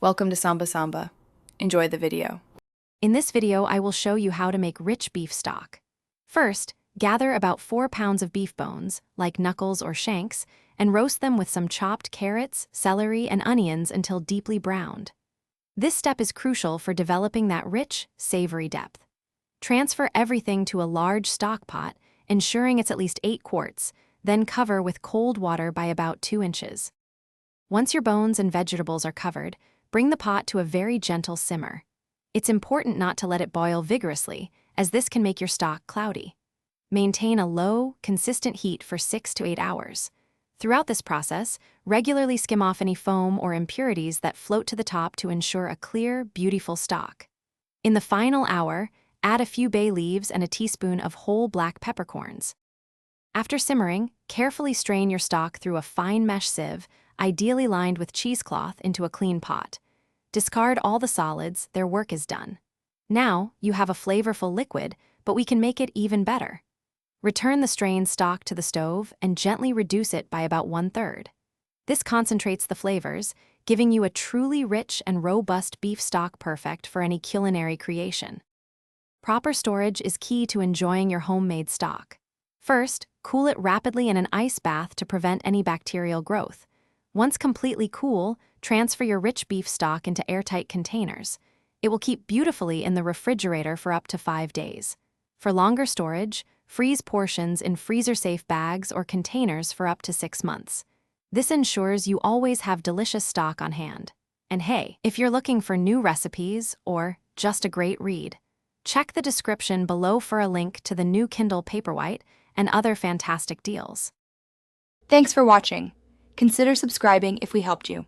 Welcome to Samba Samba. Enjoy the video. In this video, I will show you how to make rich beef stock. First, gather about 4 pounds of beef bones, like knuckles or shanks, and roast them with some chopped carrots, celery, and onions until deeply browned. This step is crucial for developing that rich, savory depth. Transfer everything to a large stock pot, ensuring it's at least 8 quarts, then cover with cold water by about 2 inches. Once your bones and vegetables are covered, bring the pot to a very gentle simmer. It's important not to let it boil vigorously, as this can make your stock cloudy. Maintain a low, consistent heat for 6 to 8 hours. Throughout this process, regularly skim off any foam or impurities that float to the top to ensure a clear, beautiful stock. In the final hour, add a few bay leaves and a teaspoon of whole black peppercorns. After simmering, carefully strain your stock through a fine mesh sieve, ideally lined with cheesecloth, into a clean pot. Discard all the solids, their work is done. Now, you have a flavorful liquid, but we can make it even better. Return the strained stock to the stove and gently reduce it by about 1/3. This concentrates the flavors, giving you a truly rich and robust beef stock perfect for any culinary creation. Proper storage is key to enjoying your homemade stock. First, cool it rapidly in an ice bath to prevent any bacterial growth. Once completely cool, transfer your rich beef stock into airtight containers. It will keep beautifully in the refrigerator for up to 5 days. For longer storage, freeze portions in freezer-safe bags or containers for up to 6 months. This ensures you always have delicious stock on hand. And hey, if you're looking for new recipes or just a great read, check the description below for a link to the new Kindle Paperwhite and other fantastic deals. Thanks for watching. Consider subscribing if we helped you.